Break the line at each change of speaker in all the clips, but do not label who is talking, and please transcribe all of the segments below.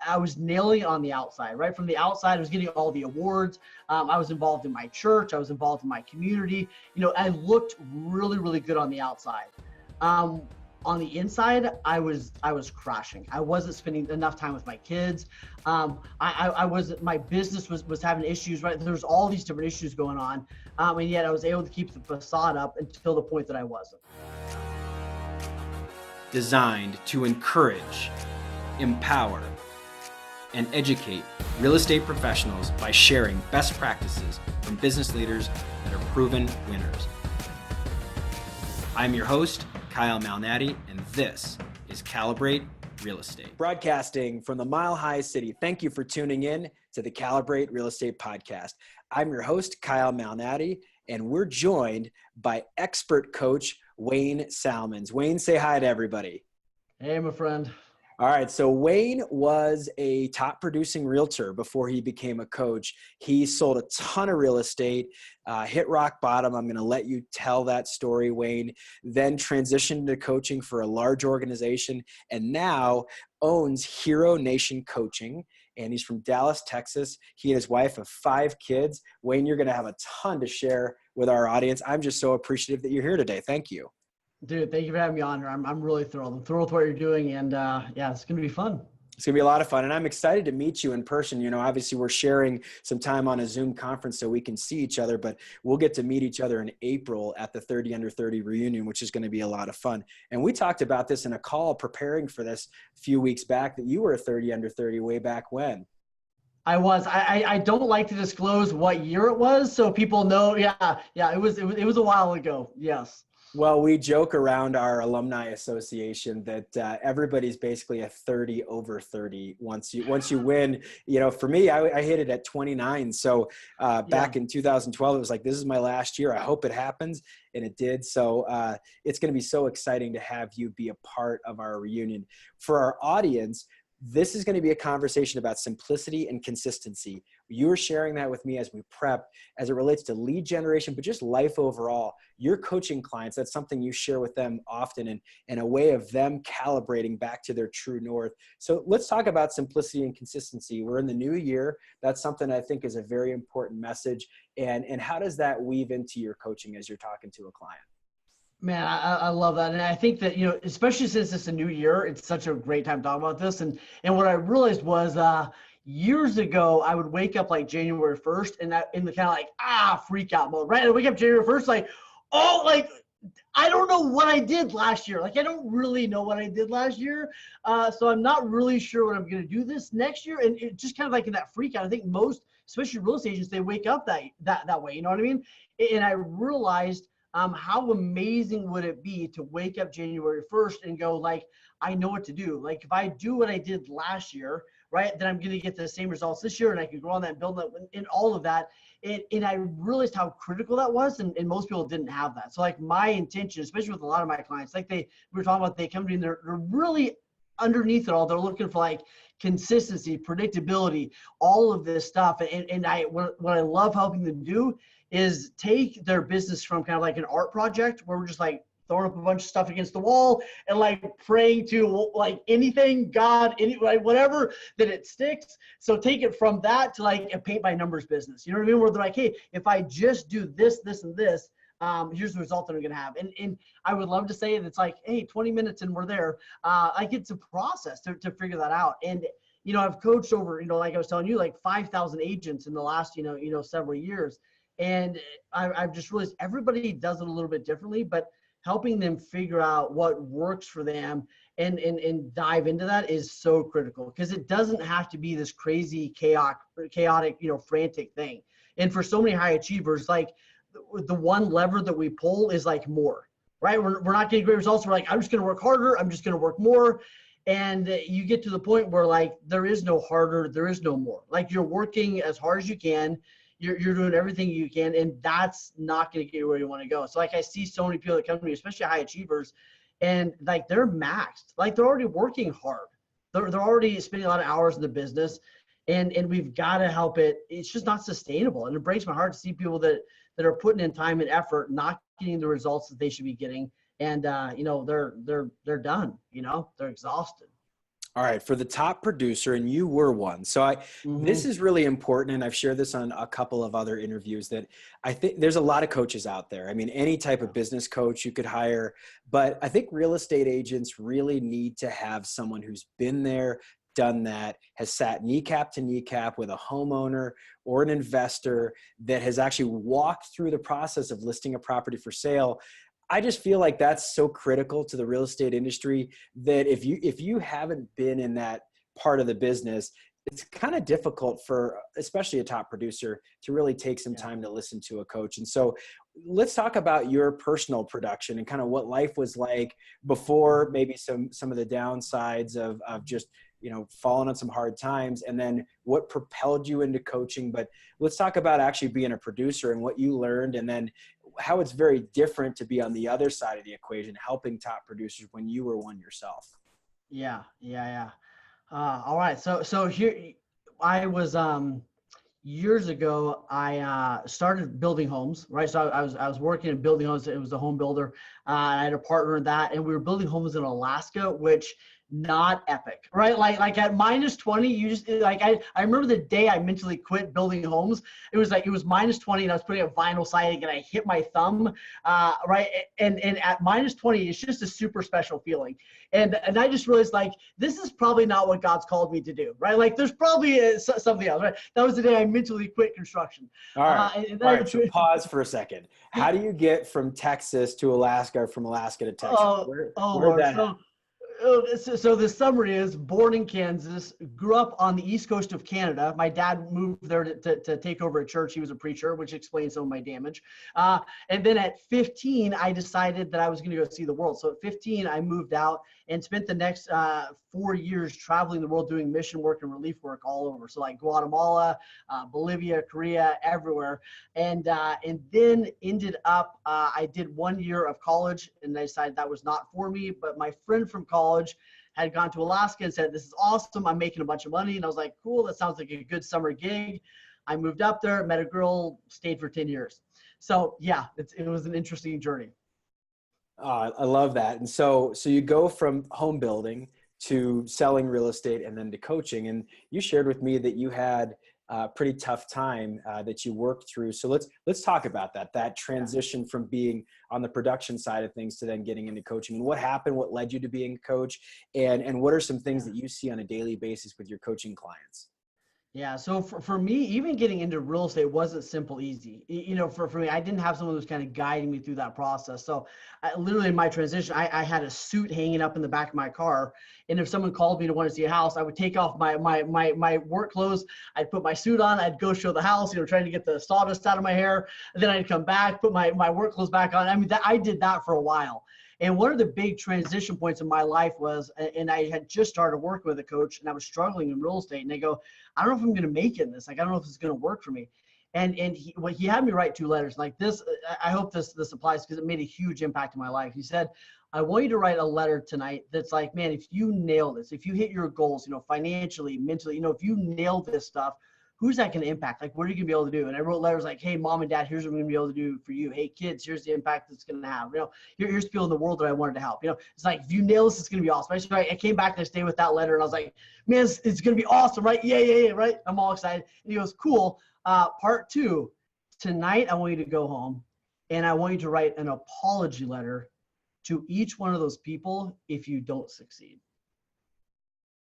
I was nailing it on the outside, right? From the outside, I was getting all the awards. I was involved in my church. I was involved in my community. I looked really, really good on the outside. On the inside, I was crashing. I wasn't spending enough time with my kids. My business was having issues, right? There's all these different issues going on. And yet I was able to keep the facade up until the point that I wasn't.
Designed to encourage, empower, and educate real estate professionals by sharing best practices from business leaders that are proven winners. I'm your host, Kyle Malnati, and this is Calibrate Real Estate. Broadcasting from the Mile High City, thank you for tuning in to the Calibrate Real Estate Podcast. I'm your host, Kyle Malnati, and we're joined by expert coach Wayne Salmans. Wayne, say hi to everybody.
Hey, my friend.
All right. So Wayne was a top producing realtor before he became a coach. He sold a ton of real estate, hit rock bottom. I'm going to let you tell that story, Wayne. Then transitioned to coaching for a large organization and now owns Hero Nation Coaching. And he's from Dallas, Texas. He and his wife have 5 kids. Wayne, you're going to have a ton to share with our audience. I'm just so appreciative that you're here today. Thank you.
Dude, thank you for having me on here. I'm really thrilled. I'm thrilled with what you're doing. And yeah, it's going to be fun.
It's going to be a lot of fun. And I'm excited to meet you in person. Obviously we're sharing some time on a Zoom conference so we can see each other, but we'll get to meet each other in April at the 30 Under 30 reunion, which is going to be a lot of fun. And we talked about this in a call preparing for this a few weeks back, that you were a 30 Under 30 way back when.
I was. I don't like to disclose what year it was, so people know. Yeah. It was a while ago. Yes.
Well, we joke around our alumni association that everybody's basically a 30 over 30 once you win. For me, I hit it at 29. So back in 2012, it was like, this is my last year. I hope it happens. And it did. So it's going to be so exciting to have you be a part of our reunion. For our audience, this is going to be a conversation about simplicity and consistency. You were sharing that with me as we prep, as it relates to lead generation, but just life overall. You're coaching clients. That's something you share with them often, and a way of them calibrating back to their true north. So let's talk about simplicity and consistency. We're in the new year. That's something I think is a very important message. And how does that weave into your coaching as you're talking to a client?
Man, I love that. And I think that, especially since it's a new year, it's such a great time to talk about this. And what I realized was years ago, I would wake up like January 1st and in the kind of like, freak out mode, right? I wake up January 1st, like, I don't know what I did last year. Like, I don't really know what I did last year. So I'm not really sure what I'm going to do this next year. And it just kind of like in that freak out, I think most, especially real estate agents, they wake up that way. You know what I mean? And I realized, how amazing would it be to wake up January 1st and go like, I know what to do. Like if I do what I did last year, right, then I'm going to get the same results this year and I can grow on that and build that and all of that. And I realized how critical that was. And most people didn't have that. So like my intention, especially with a lot of my clients, like we were talking about, they come to me and they're really underneath it all. They're looking for like consistency, predictability, all of this stuff. And what I love helping them do is take their business from kind of like an art project where we're just like throwing up a bunch of stuff against the wall and like praying to like anything, God, like whatever, that it sticks. So take it from that to like a paint by numbers business. You know what I mean? Where they're like, hey, if I just do this, this, and this, here's the result that I'm going to have. And I would love to say that it's like, hey, 20 minutes and we're there. Like it's a process to figure that out. And, I've coached over, like I was telling you, like 5,000 agents in the last, several years. And I've just realized everybody does it a little bit differently, but helping them figure out what works for them and dive into that is so critical, because it doesn't have to be this crazy chaotic, frantic thing. And for so many high achievers, like the one lever that we pull is like more, right? We're not getting great results. We're like, I'm just going to work harder. I'm just going to work more. And you get to the point where like, there is no harder, there is no more. Like you're working as hard as you can. You're doing everything you can, and that's not going to get you where you want to go. So like I see so many people that come to me, especially high achievers, and like they're maxed. Like they're already working hard. They're already spending a lot of hours in the business, and we've got to help it. It's just not sustainable. And it breaks my heart to see people that are putting in time and effort, not getting the results that they should be getting. And they're done, they're exhausted.
All right, for the top producer, and you were one. So this is really important, and I've shared this on a couple of other interviews, that I think there's a lot of coaches out there. I mean, any type of business coach you could hire, but I think real estate agents really need to have someone who's been there, done that, has sat kneecap to kneecap with a homeowner or an investor that has actually walked through the process of listing a property for sale. I just feel like that's so critical to the real estate industry that if you haven't been in that part of the business, it's kind of difficult for especially a top producer to really take some time to listen to a coach. And so let's talk about your personal production and kind of what life was like before, maybe some of the downsides of just, you know, falling on some hard times, and then what propelled you into coaching. But let's talk about actually being a producer and what you learned, and then how it's very different to be on the other side of the equation, helping top producers when you were one yourself.
Yeah. All right. So here I was, years ago, I started building homes, right? So I was working in building homes. It was a home builder. I had a partner in that, and we were building homes in Alaska, which not epic, right? Like at -20, you just like, I remember the day I mentally quit building homes. It was -20 and I was putting up vinyl siding and I hit my thumb, right? And at -20, it's just a super special feeling. And I just realized, like, this is probably not what God's called me to do, right? Like there's probably something else, right? That was the day I mentally quit construction.
All right. So pause for a second. How do you get from Texas to Alaska, or from Alaska to Texas? Where did that happen?
So the summary is, born in Kansas, grew up on the east coast of Canada. My dad moved there to take over a church. He was a preacher, which explains some of my damage. And then at 15, I decided that I was going to go see the world. So at 15, I moved out and spent the next 4 years traveling the world doing mission work and relief work all over. So like Guatemala, Bolivia, Korea, everywhere. And then ended up, I did 1 year of college and I decided that was not for me. But my friend from college had gone to Alaska and said, "This is awesome. I'm making a bunch of money." And I was like, "Cool, that sounds like a good summer gig." I moved up there, met a girl, stayed for 10 years. So yeah, it was an interesting journey.
I love that. And so you go from home building to selling real estate and then to coaching. And you shared with me that you had a pretty tough time that you worked through. So let's talk about that transition from being on the production side of things to then getting into coaching. And what happened, what led you to being a coach, and what are some things that you see on a daily basis with your coaching clients?
Yeah. So for me, even getting into real estate wasn't simple, easy. You know, for me, I didn't have someone who was kind of guiding me through that process. So literally in my transition, I had a suit hanging up in the back of my car. And if someone called me to want to see a house, I would take off my work clothes. I'd put my suit on. I'd go show the house, you know, trying to get the sawdust out of my hair. And then I'd come back, put my work clothes back on. I mean, I did that for a while. And one of the big transition points in my life was, and I had just started working with a coach and I was struggling in real estate, and they go, "I don't know if I'm going to make it in this. Like, I don't know if it's going to work for me." And he had me write 2 letters like this. I hope this applies because it made a huge impact in my life. He said, "I want you to write a letter tonight that's like, man, if you nail this, if you hit your goals, you know, financially, mentally, you know, if you nail this stuff, who's that going to impact? Like, what are you going to be able to do?" And I wrote letters like, "Hey, mom and dad, here's what I'm going to be able to do for you. Hey, kids, here's the impact it's going to have. You know, here's people in the world that I wanted to help." You know, it's like, if you nail this, it's going to be awesome. I came back the next day with that letter and I was like, "Man, it's going to be awesome, right? Yeah, right?" I'm all excited. And he goes, "Cool. Part 2, tonight, I want you to go home and I want you to write an apology letter to each one of those people if you don't succeed."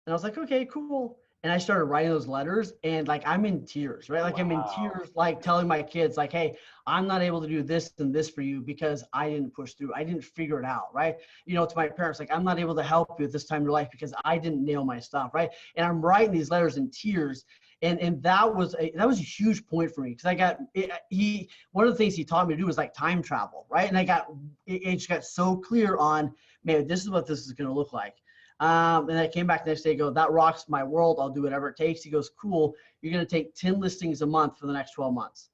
And I was like, "Okay, cool." And I started writing those letters and like, I'm in tears, right? Like, wow. I'm in tears, like telling my kids like, "Hey, I'm not able to do this and this for you because I didn't push through. I didn't figure it out." Right. You know, to my parents, like, "I'm not able to help you at this time in your life because I didn't nail my stuff." Right. And I'm writing these letters in tears. And that was a huge point for me because one of the things he taught me to do was like time travel. Right. And it just got so clear on, man, this is what this is going to look like. And I came back the next day and go, "That rocks my world. I'll do whatever it takes." He goes, "Cool. You're going to take 10 listings a month for the next 12 months.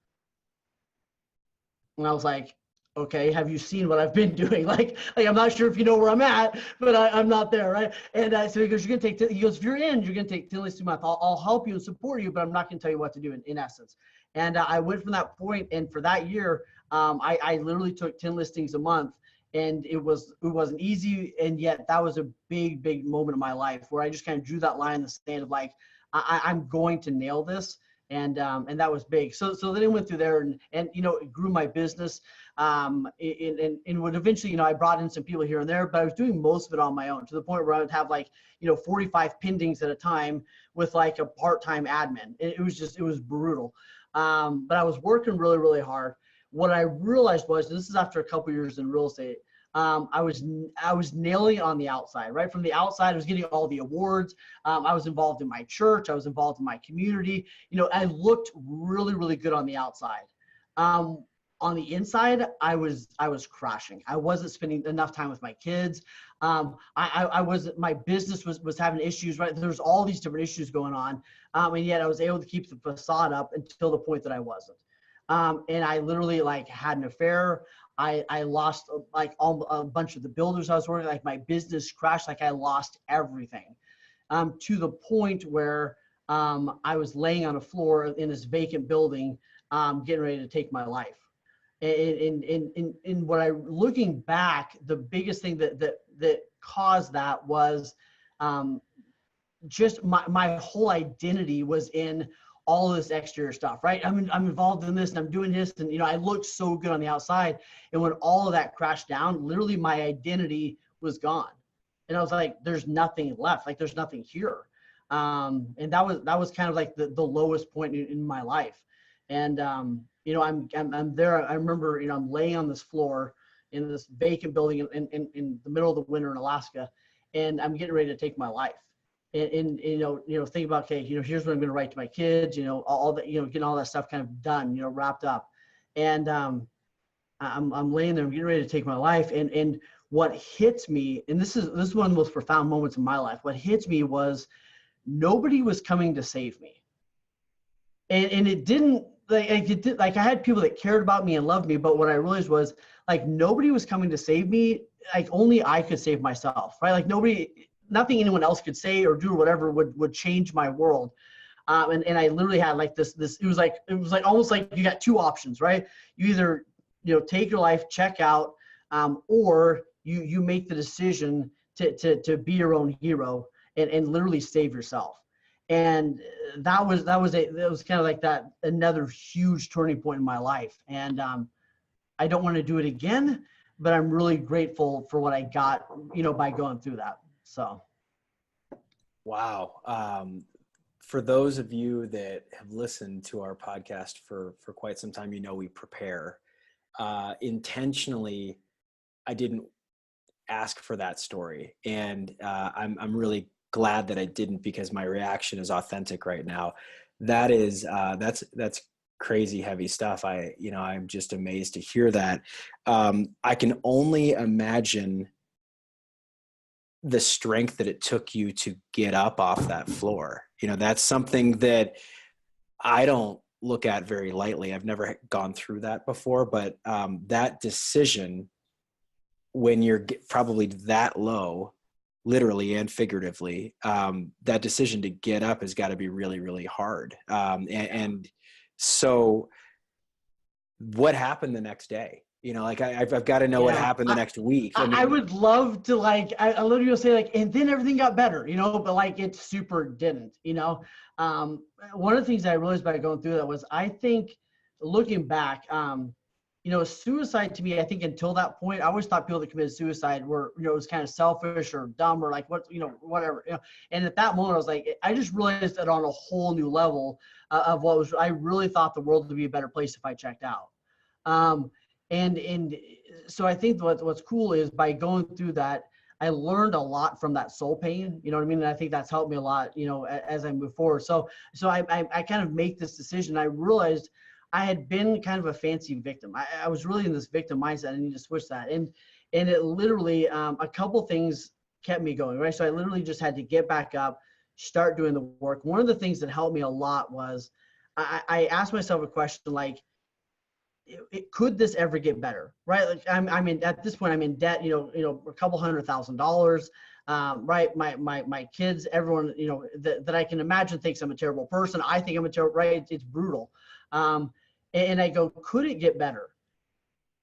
And I was like, "Okay, have you seen what I've been doing?" Like I'm not sure if you know where I'm at, but I'm not there. Right. And so he goes, "You're going to take 10, he goes, if you're going to take 10 listings a month, I'll help you and support you, but I'm not going to tell you what to do in essence." And I went from that point, and for that year, I literally took 10 listings a month. And it wasn't easy. And yet that was a big moment in my life where I just kind of drew that line in the sand of like, I'm going to nail this. And that was big. So then I went through there and it grew my business. And would eventually, I brought in some people here and there, but I was doing most of it on my own, to the point where I would have like, 45 pendings at a time with like a part-time admin. It was brutal. But I was working really, really hard. What I realized was, and this is after a couple of years in real estate, I was nailing it on the outside, right? From the outside, I was getting all the awards. I was involved in my church. I was involved in my community. I looked really, really good on the outside. On the inside, I was crashing. I wasn't spending enough time with my kids. My business was having issues, right? There's all these different issues going on. And yet I was able to keep the facade up until the point that I wasn't. And I literally like had an affair. I lost like a bunch of the builders I was working, like my business crashed, like I lost everything, to the point where I was laying on a floor in this vacant building, getting ready to take my life. And looking back, the biggest thing that caused that was just my whole identity was in all of this exterior stuff, right? I'm involved in this and I'm doing this, and I looked so good on the outside. And when all of that crashed down, literally my identity was gone. And I was like, there's nothing left. Like there's nothing here. And that was kind of like the lowest point in my life. And I'm there. I remember, I'm laying on this floor in this vacant building in the middle of the winter in Alaska, and I'm getting ready to take my life. And think about, okay, here's what I'm going to write to my kids, all that, getting all that stuff kind of done, wrapped up. And I'm laying there, I'm getting ready to take my life. And what hits me, and this is one of the most profound moments in my life, what hits me was nobody was coming to save me. And it didn't, like I had people that cared about me and loved me, but what I realized was like nobody was coming to save me. Like only I could save myself, right? Like nothing anyone else could say or do or whatever would change my world. And I literally had like this, it was like almost like you got two options, right? You either, take your life, check out, or you make the decision to be your own hero and literally save yourself. And that was kind of like that, another huge turning point in my life. And I don't want to do it again, but I'm really grateful for what I got, by going through that. So.
Wow. For those of you that have listened to our podcast for quite some time, we prepare. Intentionally, I didn't ask for that story. And I'm really glad that I didn't, because my reaction is authentic right now. That is, that's crazy heavy stuff. I'm just amazed to hear that. I can only imagine the strength that it took you to get up off that floor. That's something that I don't look at very lightly. I've never gone through that before, but that decision, when you're probably that low, literally and figuratively, that decision to get up has got to be really, really hard. And so what happened the next day? I've got to know what happened the next week.
I would love to I literally say and then everything got better, but it super didn't, one of the things I realized by going through that was, I think looking back, suicide to me, I think until that point, I always thought people that committed suicide were, it was kind of selfish or dumb or whatever, and at that moment I was like, I just realized that on a whole new level of I really thought the world would be a better place if I checked out. And so I think what's cool is by going through that, I learned a lot from that soul pain, you know what I mean? And I think that's helped me a lot, as I move forward. So I kind of make this decision. I realized I had been kind of a fancy victim. I was really in this victim mindset. I need to switch that. And it literally, a couple things kept me going, right? So I literally just had to get back up, start doing the work. One of the things that helped me a lot was I asked myself a question like, could this ever get better, right? Like I'm in, at this point I'm in debt, a couple $100,000, right? My kids, everyone, that I can imagine thinks I'm a terrible person. I think I'm a terrible, right? It's brutal. And I go, could it get better?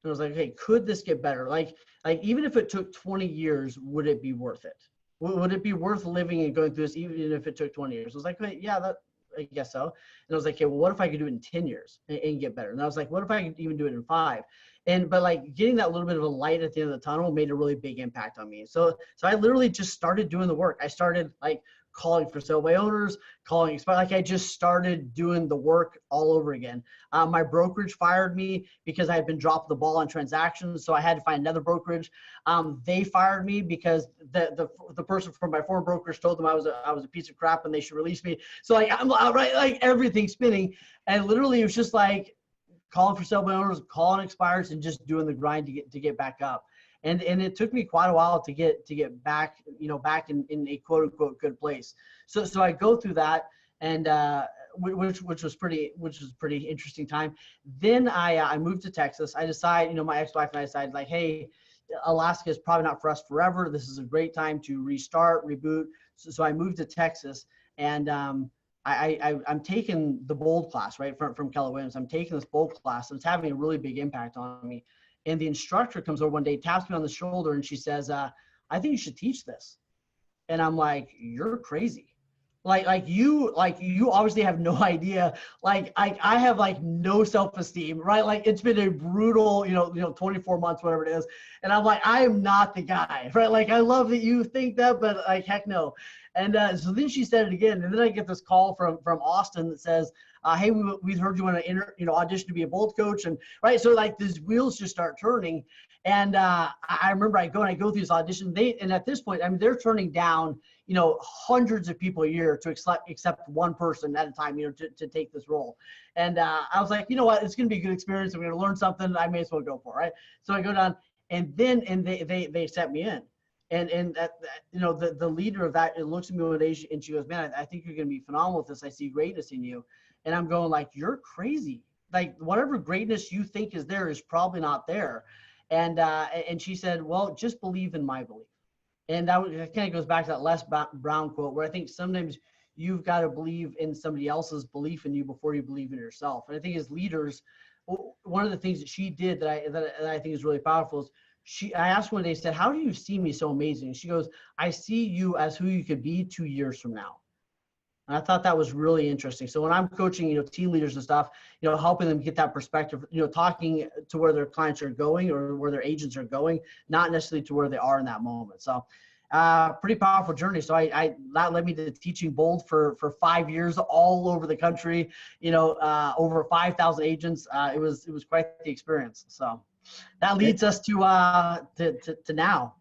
And I was like, okay, could this get better? Like even if it took 20 years, would it be worth it? Would it be worth living and going through this even if it took 20 years? I was like, okay, yeah, I guess so. And I was like, okay, well, what if I could do it in 10 years and get better? And I was like, what if I could even do it in 5? But like getting that little bit of a light at the end of the tunnel made a really big impact on me. So I literally just started doing the work. I started like calling for sale by owners, like I just started doing the work all over again. My brokerage fired me because I had been dropping the ball on transactions. So I had to find another brokerage. They fired me because the person from my former brokerage told them I was a piece of crap and they should release me. So like I'm right, like everything's spinning. And literally it was just like calling for sale by owners, calling expires, and just doing the grind to get back up. And it took me quite a while to get back, back in a quote unquote good place. So I go through that, and which was pretty interesting time. Then I moved to Texas. I decide, my ex-wife and I decided like, hey, Alaska is probably not for us forever. This is a great time to restart, reboot. So I moved to Texas, and I'm taking the bold class, right, from Keller Williams. I'm taking this bold class, and it's having a really big impact on me. And the instructor comes over one day, taps me on the shoulder, and she says, I think you should teach this. And I'm like, you're crazy. Like you obviously have no idea. Like I have like no self-esteem, right? Like it's been a brutal, 24 months, whatever it is. And I'm like, I am not the guy, right? Like I love that you think that, but like, heck no. And so then she said it again. And then I get this call from Austin that says, hey, we heard you want to audition to be a bold coach. And right. So like these wheels just start turning. And I remember I go through this audition. And at this point, I mean, they're turning down, hundreds of people a year to accept one person at a time, to take this role. And I was like, you know what, it's going to be a good experience. I'm going to learn something. I may as well go for it. Right. So I go down, and they set me in. And the leader of that, it looks at me one day and she goes, man, I think you're going to be phenomenal with this. I see greatness in you. And I'm going like, you're crazy. Like whatever greatness you think is there is probably not there. And she said, well, just believe in my belief. And that kind of goes back to that Les Brown quote, where I think sometimes you've got to believe in somebody else's belief in you before you believe in yourself. And I think as leaders, one of the things that she did that I think is really powerful is I asked one day, said, how do you see me so amazing? She goes, I see you as who you could be 2 years from now. And I thought that was really interesting. So when I'm coaching, team leaders and stuff, helping them get that perspective, talking to where their clients are going or where their agents are going, not necessarily to where they are in that moment. So pretty powerful journey. So that led me to teaching bold for 5 years all over the country, over 5,000 agents. It was quite the experience. So that leads us to now.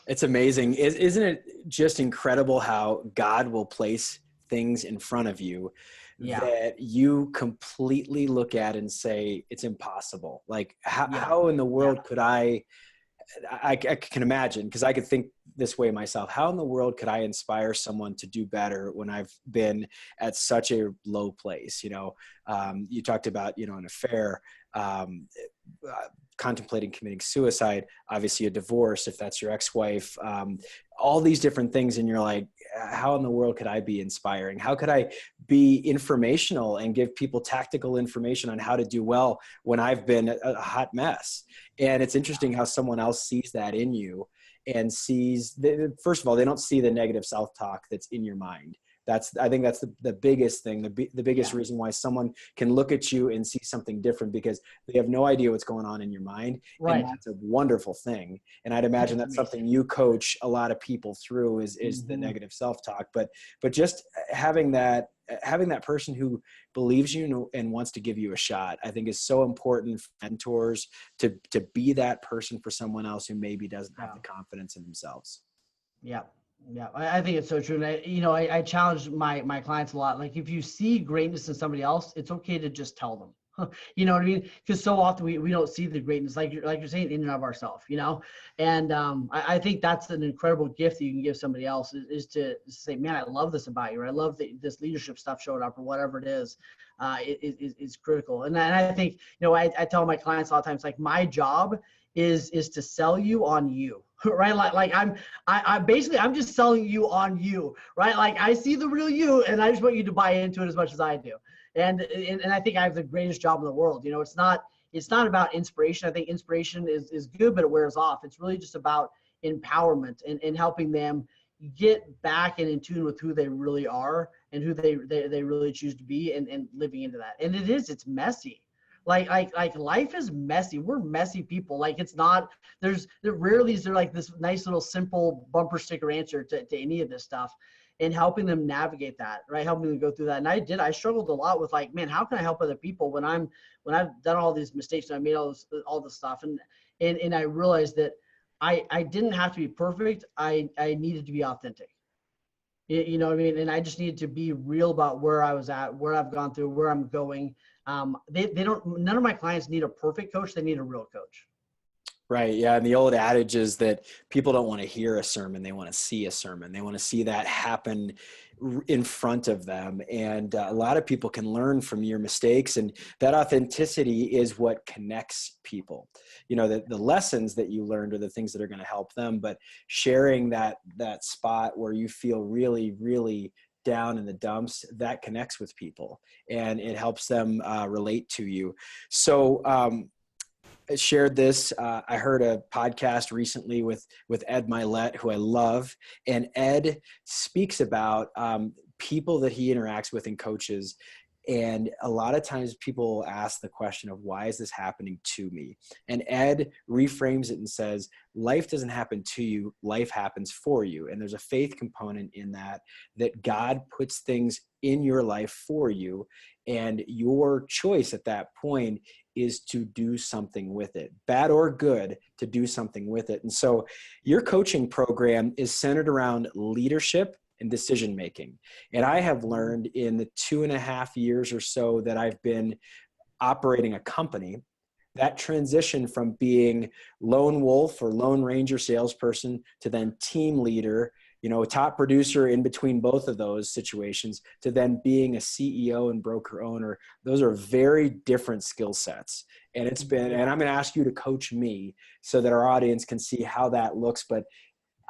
It's amazing. Isn't it just incredible how God will place things in front of you that you completely look at and say, it's impossible. Like how in the world could I can imagine, because I could think this way myself, how in the world could I inspire someone to do better when I've been at such a low place? You talked about, an affair, contemplating committing suicide, obviously a divorce, if that's your ex-wife, all these different things. And you're like, how in the world could I be inspiring? How could I be informational and give people tactical information on how to do well when I've been a hot mess? And it's interesting how someone else sees that in you and sees, first of all, they don't see the negative self-talk that's in your mind. I think that's the biggest thing, the biggest reason why someone can look at you and see something different, because they have no idea what's going on in your mind. Right. And that's a wonderful thing. And I'd imagine that's something you coach a lot of people through is the negative self-talk, but just having that person who believes you and wants to give you a shot, I think is so important for mentors to be that person for someone else who maybe doesn't have the confidence in themselves.
Yeah. Yeah, I think it's so true. And I challenge my clients a lot. Like if you see greatness in somebody else, it's okay to just tell them. You know what I mean? Because so often we don't see the greatness, like you're saying, in and of ourselves, And I think that's an incredible gift that you can give somebody else is to say, man, I love this about you, or I love that this leadership stuff showed up, or whatever it is. It's critical. And I think, I tell my clients a lot of times, like my job is to sell you on you, right? Like I'm just selling you on you, right? Like I see the real you, and I just want you to buy into it as much as I do. And I think I have the greatest job in the world. It's not it's not about inspiration. I think inspiration is good, but it wears off. It's really just about empowerment and helping them get back and in tune with who they really are and who they really choose to be, and living into that. And it's messy. Like life is messy. We're messy people. Like it's not, there rarely is there like this nice little simple bumper sticker answer to any of this stuff, and helping them navigate that, right? Helping them go through that. And I struggled a lot with like, man, how can I help other people when I've done all these mistakes and I made all this stuff. And I realized that I didn't have to be perfect. I needed to be authentic. You know what I mean? And I just needed to be real about where I was at, where I've gone through, where I'm going. None of my clients need a perfect coach. They need a real coach.
Right. Yeah. And the old adage is that people don't want to hear a sermon. They want to see a sermon. They want to see that happen in front of them. And a lot of people can learn from your mistakes, and that authenticity is what connects people. You know, the lessons that you learned are the things that are going to help them, but sharing that spot where you feel really, really down in the dumps, that connects with people and it helps them relate to you. So, I shared this. I heard a podcast recently with Ed Milet, who I love, and Ed speaks about people that he interacts with and coaches. And a lot of times people ask the question of, why is this happening to me? And Ed reframes it and says, life doesn't happen to you, life happens for you. And there's a faith component in that God puts things in your life for you. And your choice at that point is to do something with it, bad or good, to do something with it. And so your coaching program is centered around leadership and decision-making. And I have learned in the 2.5 years or so that I've been operating a company, that transition from being lone wolf or lone ranger salesperson to then team leader, you know, top producer in between both of those situations, to then being a CEO and broker owner. Those are very different skill sets. And and I'm going to ask you to coach me so that our audience can see how that looks. But,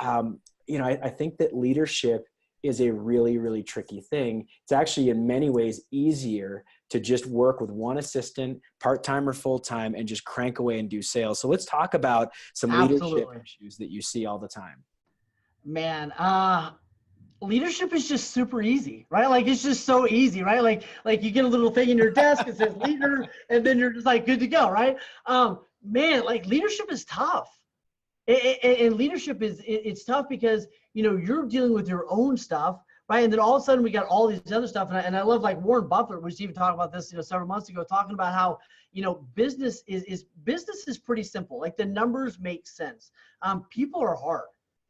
you know, I think that leadership is a really, really tricky thing. It's actually in many ways easier to just work with one assistant, part-time or full-time, and just crank away and do sales. So let's talk about some leadership issues that you see all the time.
Man, leadership is just super easy, right? Like it's just so easy, right? Like you get a little thing in your desk that says leader, and then you're just like good to go, right? Man, like leadership is tough. And leadership it's tough because, you know, you're dealing with your own stuff, right? And then all of a sudden we got all these other stuff. And I love, like Warren Buffett was even talking about this, you know, several months ago, talking about how, you know, business is pretty simple. Like the numbers make sense. People are hard.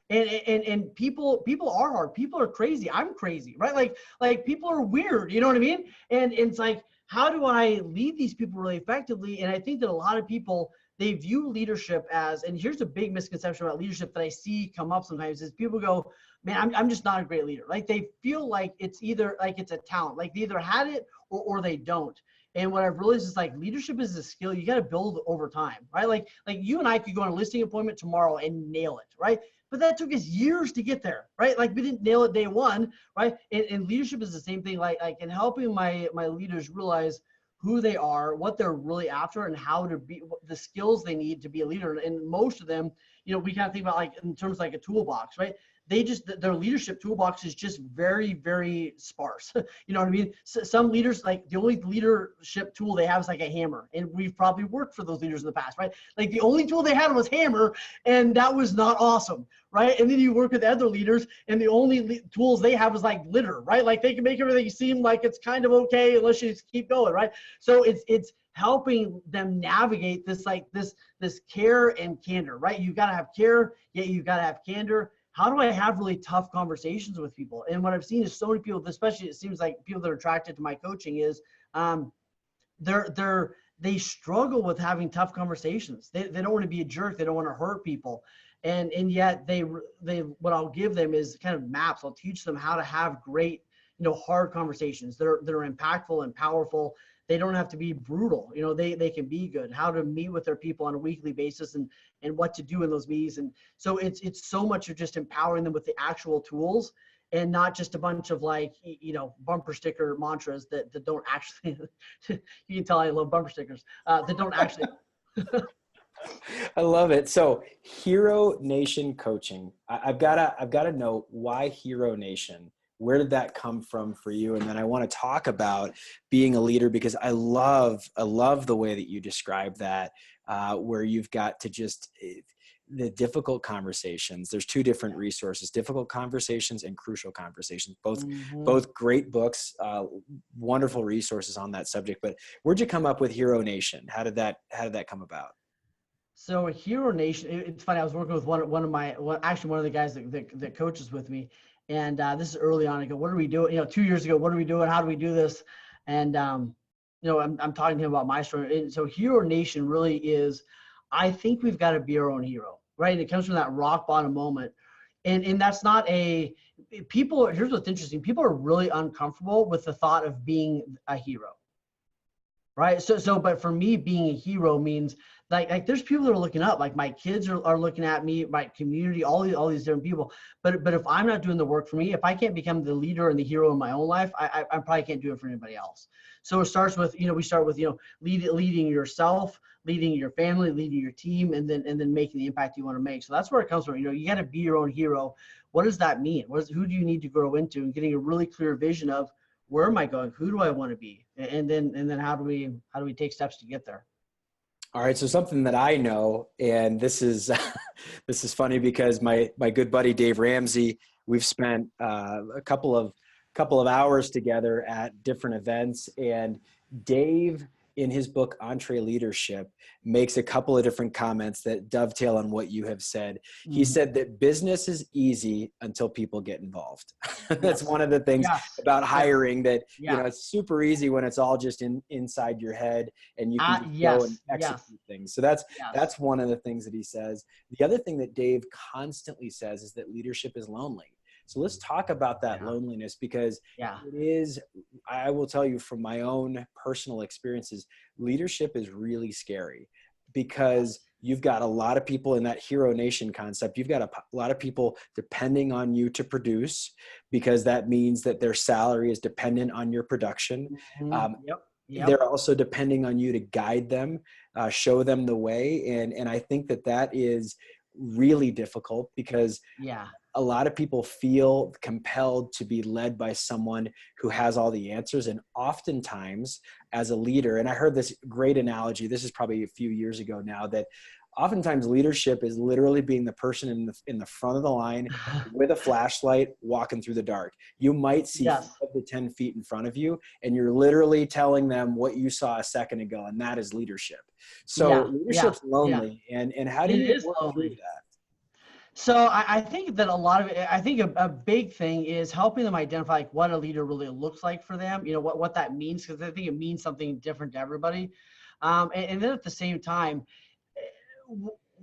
And people are hard. People are crazy. I'm crazy, right? Like people are weird. You know what I mean? And it's like, how do I lead these people really effectively? And I think that a lot of people, they view leadership as, and here's a big misconception about leadership that I see come up sometimes, is people go, man, I'm just not a great leader. Like they feel like it's either like it's a talent, like they either had it or they don't. And what I've realized is like leadership is a skill you got to build over time, right? Like you and I could go on a listing appointment tomorrow and nail it, right? But that took us years to get there, right? Like we didn't nail it day one, right? And leadership is the same thing, like in helping my leaders realize who they are, what they're really after, and how to be, the skills they need to be a leader. And most of them, you know, we kind of think about like in terms of like a toolbox, right? Their leadership toolbox is just very, very sparse. You know what I mean? So some leaders, like the only leadership tool they have is like a hammer. And we've probably worked for those leaders in the past, right? Like the only tool they had was hammer, and that was not awesome, right? And then you work with other leaders and the only tools they have is like glitter, right? Like they can make everything seem like it's kind of okay unless you just keep going, right? So it's helping them navigate this, like this care and candor, right? You've got to have care, yet you've got to have candor. How do I have really tough conversations with people? And what I've seen is so many people, especially it seems like people that are attracted to my coaching, is they struggle with having tough conversations. They don't want to be a jerk. They don't want to hurt people. And yet they what I'll give them is kind of maps. I'll teach them how to have great, you know, hard conversations that are impactful and powerful. They don't have to be brutal. You know, they can be good. How to meet with their people on a weekly basis and what to do in those meetings. And so it's so much of just empowering them with the actual tools. and not just a bunch of like, bumper sticker mantras that don't actually, you can tell I love bumper stickers, that don't actually.
I love it. So Hero Nation coaching, I've got to know why Hero Nation. Where did that come from for you? And then I want to talk about being a leader, because I love the way that you describe that, where you've got to just the difficult conversations. There's two different resources: difficult conversations and crucial conversations. Both great books, wonderful resources on that subject. But where'd you come up with Hero Nation? How did that come about?
So Hero Nation, it's funny. I was working with one of the guys that coaches with me, and this is early on. I go, what are we doing? 2 years ago, what are we doing? How do we do this? And I'm talking to him about my story. And so Hero Nation really is, I think we've got to be our own hero, right? And it comes from that rock bottom moment, and that's not people. Here's what's interesting: people are really uncomfortable with the thought of being a hero, right? So, but for me, being a hero means like there's people that are looking up, like my kids are looking at me, my community, all these different people. But if I'm not doing the work for me, if I can't become the leader and the hero in my own life, I probably can't do it for anybody else. So it starts with, we start with, leading yourself, leading your family, leading your team, and then making the impact you want to make. So that's where it comes from. You got to be your own hero. What does that mean? Who do you need to grow into? And getting a really clear vision of, where am I going? Who do I want to be? And then how do we take steps to get there?
All right. So something that I know, and this is funny because my good buddy Dave Ramsey, we've spent a couple of hours together at different events, and Dave, in his book Entre Leadership, makes a couple of different comments that dovetail on what you have said. He said that business is easy until people get involved. That's one of the things about hiring, that it's super easy when it's all just inside your head and you can just go and execute things. So that's one of the things that he says. The other thing that Dave constantly says is that leadership is lonely. So let's talk about that loneliness, because it is, I will tell you from my own personal experiences, leadership is really scary, because you've got a lot of people in that Hero Nation concept. You've got a lot of people depending on you to produce, because that means that their salary is dependent on your production. They're also depending on you to guide them, show them the way. And I think that is really difficult, because a lot of people feel compelled to be led by someone who has all the answers. And oftentimes as a leader, and I heard this great analogy, this is probably a few years ago now, that oftentimes leadership is literally being the person in the front of the line with a flashlight walking through the dark. You might see 5 to 10 feet in front of you, and you're literally telling them what you saw a second ago. And that is leadership. So leadership's lonely. And how do you work through that?
So I think that a big thing is helping them identify like what a leader really looks like for them, what that means, because I think it means something different to everybody. And then at the same time,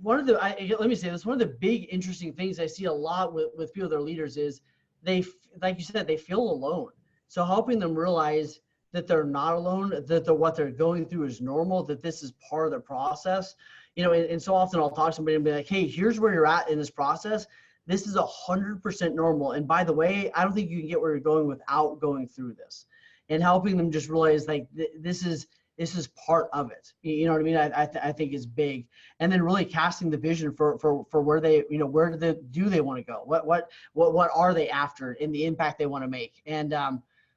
one of the big interesting things I see a lot with people that are leaders is like you said, they feel alone. So helping them realize that they're not alone, that what they're going through is normal, that this is part of the process. And so often I'll talk to somebody and be like, hey, here's where you're at in this process. This is 100% normal. And by the way, I don't think you can get where you're going without going through this, and helping them just realize like this is part of it. You know what I mean? I think is big. And then really casting the vision for where they, where do they want to go? What are they after, and the impact they want to make? And,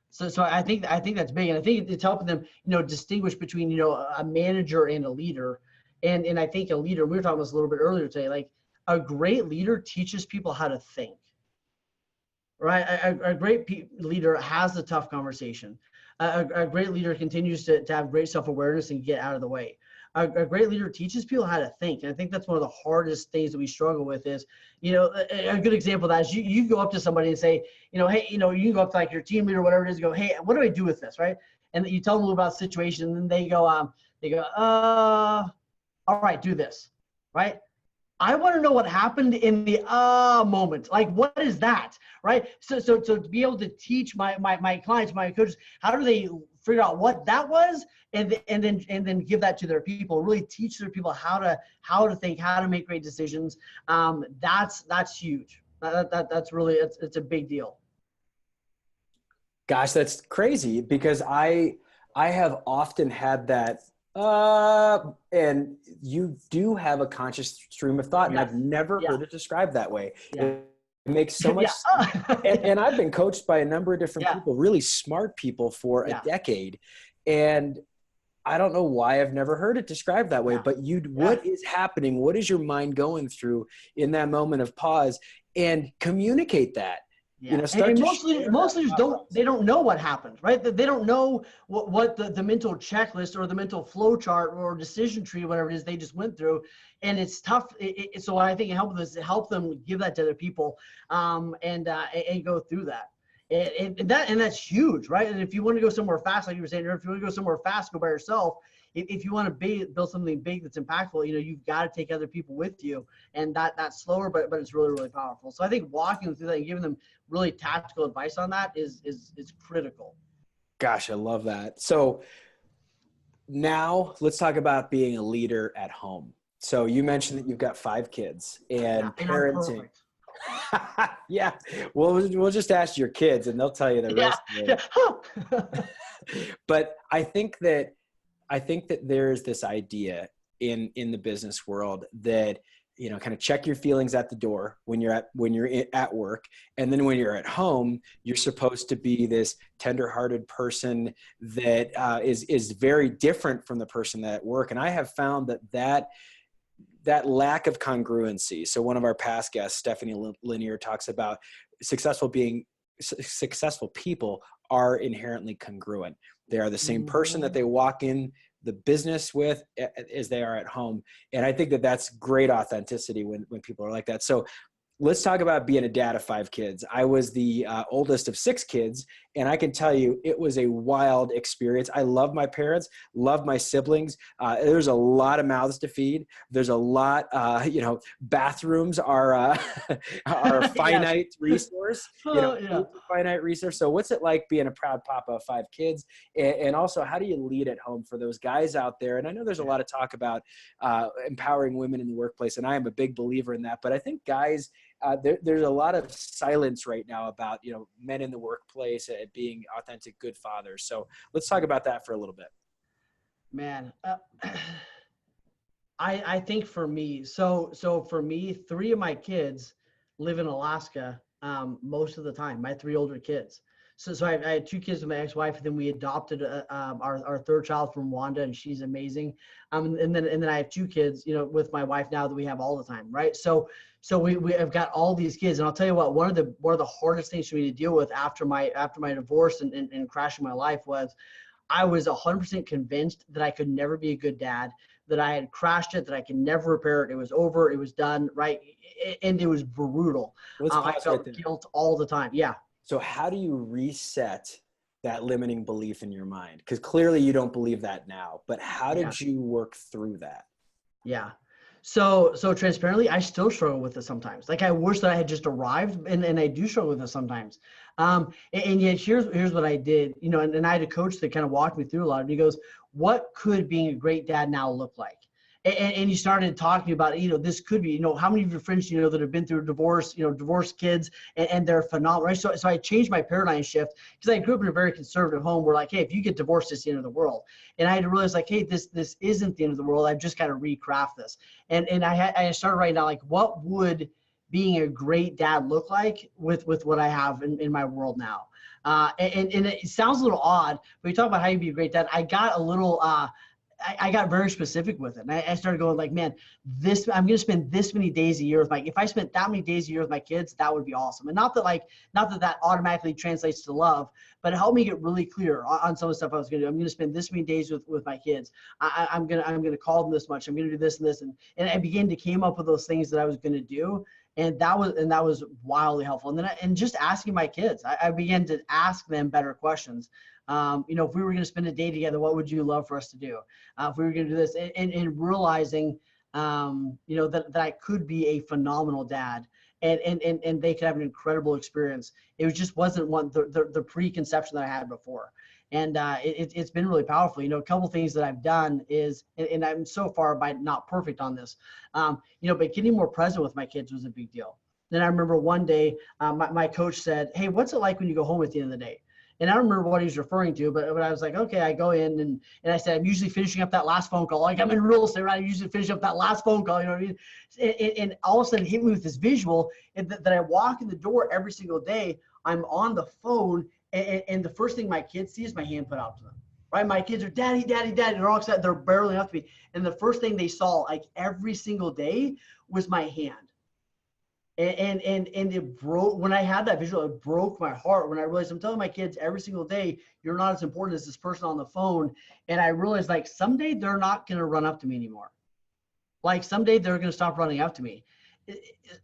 so I think that's big. And I think it's helping them, distinguish between, a manager and a leader. And I think a leader, we were talking about this a little bit earlier today, like a great leader teaches people how to think, right? A great leader has the tough conversation. A great leader continues to have great self-awareness and get out of the way. A great leader teaches people how to think. And I think that's one of the hardest things that we struggle with is, a good example of that is you go up to somebody and say, hey, you can go up to like your team leader or whatever it is, and go, hey, what do I do with this, right? And you tell them a little about the situation, and then they go, all right, do this, right? I want to know what happened in the moment. Like, what is that, right? So to be able to teach my clients, my coaches, how do they figure out what that was, and then give that to their people, really teach their people how to think, how to make great decisions. That's huge. That's really, it's a big deal.
Gosh, that's crazy because I have often had that, and you do have a conscious stream of thought, and
Yes.
I've never
Yeah.
heard it described that way.
Yeah.
It makes so much
Yeah.
sense. And I've been coached by a number of different
Yeah.
people, really smart people for a
Yeah.
decade. And I don't know why I've never heard it described that way,
Yeah.
but
Yeah.
what is happening? What is your mind going through in that moment of pause, and communicate that?
Yeah,
Start
and
to
most
share
most
that
leaders
thought
don't,
process.
they don't know what happened, right? They don't know what the mental checklist or the mental flow chart or decision tree, whatever it is they just went through, and it's tough. So what I think it helped is help them give that to other people, and go through that. And that's huge, right? And if you want to go somewhere fast, like you were saying, or if you want to go somewhere fast, go by yourself. If you want to build something big that's impactful, you've got to take other people with you, and that's slower, but it's really, really powerful. So I think walking them through that and giving them really tactical advice on that is critical.
Gosh, I love that. So now let's talk about being a leader at home. So you mentioned that you've got 5 kids and
And I'm
parenting.
perfect.
Yeah. Well, we'll just ask your kids and they'll tell you the rest of it.
Yeah.
But I think that there's this idea in the business world that, kind of check your feelings at the door when you're at work. And then when you're at home, you're supposed to be this tenderhearted person that is very different from the person that at work. And I have found that lack of congruency. So one of our past guests, Stephanie Lanier, talks about successful people are inherently congruent. They are the same person that they walk in the business with as they are at home. And I think that that's great authenticity when people are like that. So let's talk about being a dad of 5 kids. I was the oldest of 6 kids, and I can tell you it was a wild experience. I love my parents, love my siblings. There's a lot of mouths to feed. There's a lot, bathrooms are are a finite resource.
Yeah.
Finite resource. So what's it like being a proud papa of 5 kids? And also, how do you lead at home for those guys out there? And I know there's a lot of talk about empowering women in the workplace, and I am a big believer in that. But I think guys, there's a lot of silence right now about men in the workplace being authentic good fathers. So let's talk about that for a little bit.
Man, I think for me, so for me, 3 of my kids live in Alaska most of the time. My 3 older kids. So I had 2 kids with my ex-wife, and then we adopted our 3rd child from Wanda, and she's amazing. And then I have 2 kids, with my wife now that we have all the time, right? So we have got all these kids, and I'll tell you what, one of the hardest things for me to deal with after my divorce and crashing my life was I was 100% convinced that I could never be a good dad, that I had crashed it, that I could never repair it. It was over. It was done, right? And it was brutal. I felt guilt all the time. Yeah.
So how do you reset that limiting belief in your mind? Because clearly you don't believe that now, but how did you work through that?
Yeah. So transparently, I still struggle with it sometimes. Like I wish that I had just arrived, and I do struggle with it sometimes. And yet here's what I did, and I had a coach that kind of walked me through a lot. And he goes, what could being a great dad now look like? And you started talking about, this could be, how many of your friends, that have been through divorce, divorced kids, and they're phenomenal, right? So I changed my paradigm shift because I grew up in a very conservative home where like, hey, if you get divorced, it's the end of the world. And I had to realize like, hey, this isn't the end of the world. I've just got to recraft this. And I started writing down like, what would being a great dad look like with what I have in my world now? And it sounds a little odd, but you talk about how you be a great dad. I got a little, I got very specific with it. And I started going like, man, I'm going to spend this many days a year with if I spent that many days a year with my kids, that would be awesome. And not that automatically translates to love, but it helped me get really clear on some of the stuff I was going to do. I'm going to spend this many days with my kids. I'm going to call them this much. I'm going to do this and this. And I began to came up with those things that I was going to do. And that was wildly helpful. And then just asking my kids, I began to ask them better questions. If we were going to spend a day together, what would you love for us to do? If we were going to do this, and realizing, that I could be a phenomenal dad, and they could have an incredible experience. It wasn't the preconception that I had before. And it's been really powerful. A couple things that I've done is, and I'm so far by not perfect on this, but getting more present with my kids was a big deal. Then I remember one day, my coach said, hey, what's it like when you go home at the end of the day? And I don't remember what he was referring to, but I was like, okay, I go in and I said, I'm usually finishing up that last phone call. Like I'm in real estate, right? I usually finish up that last phone call, you know what I mean? And all of a sudden it hit me with this visual that I walk in the door every single day. I'm on the phone, and the first thing my kids see is my hand put out to them. Right, my kids are daddy, daddy, daddy. They're all excited. They're barreling up to me, and the first thing they saw, like every single day, was my hand. And it broke when I had that visual. It broke my heart when I realized I'm telling my kids every single day, you're not as important as this person on the phone. And I realized like someday they're not going to run up to me anymore. Like someday they're going to stop running up to me.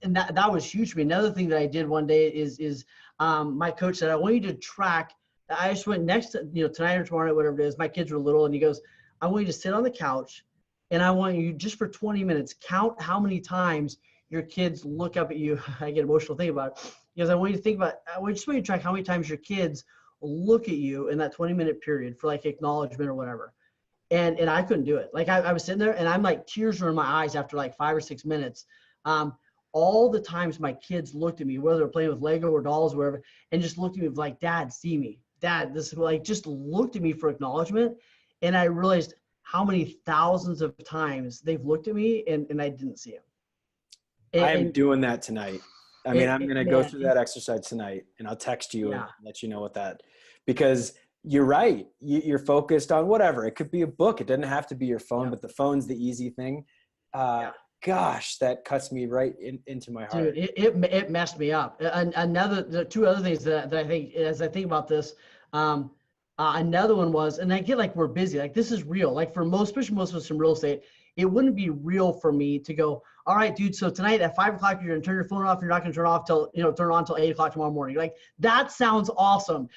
And that was huge for me. Another thing that I did one day is my coach said, I want you to track. I just went next to, tonight or tomorrow night, whatever it is. My kids were little, and he goes, I want you to sit on the couch, and I want you just for 20 minutes, count how many times your kids look up at you. I get emotional thinking about it. Because I want you to think about, I just want you to track how many times your kids look at you in that 20-minute period for like acknowledgement or whatever. And I couldn't do it. Like I was sitting there, and I'm like, tears were in my eyes after like 5 or 6 minutes. All the times my kids looked at me, whether they're playing with Lego or dolls or whatever, and just looked at me like, Dad, see me. Dad, this, like, just looked at me for acknowledgement. And I realized how many thousands of times they've looked at me and I didn't see them.
I'm doing that tonight. I mean, I'm going to go through that exercise tonight, and I'll text you and let you know what that, because you're right. You're focused on whatever. It could be a book. It doesn't have to be your phone, but the phone's the easy thing. Gosh, that cuts me right into my heart.
Dude, it messed me up. The two other things that I think, as I think about this, another one was, and I get like we're busy, like this is real. Like for especially most of us in real estate, it wouldn't be real for me to go, all right, dude, so tonight at 5 o'clock, you're gonna turn your phone off. You're not gonna turn it on till 8 o'clock tomorrow morning. Like that sounds awesome.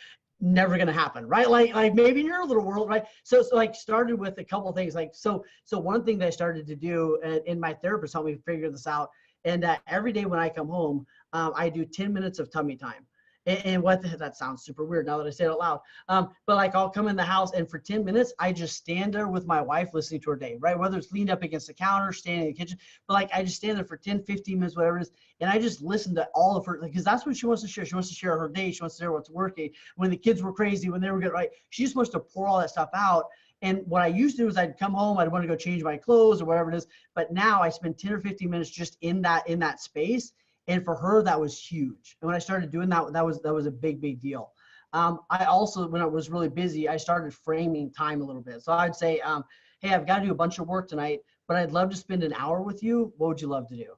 Never gonna happen, right? Like maybe in your little world, right? So like started with a couple of things. Like so one thing that I started to do, and my therapist helped me figure this out. And every day when I come home, I do 10 minutes of tummy time. And that sounds super weird now that I say it out loud. But like I'll come in the house, and for 10 minutes, I just stand there with my wife listening to her day, right? Whether it's leaned up against the counter, standing in the kitchen, but like I just stand there for 10, 15 minutes, whatever it is. And I just listen to all of her, because that's what she wants to share. She wants to share her day. She wants to share what's working, when the kids were crazy, when they were good, right? She just wants to pour all that stuff out. And what I used to do is I'd come home, I'd want to go change my clothes or whatever it is. But now I spend 10 or 15 minutes just in that space. And for her, that was huge. And when I started doing that, that was a big deal. I also, when I was really busy, I started framing time a little bit. So I'd say, hey, I've got to do a bunch of work tonight, but I'd love to spend an hour with you. What would you love to do?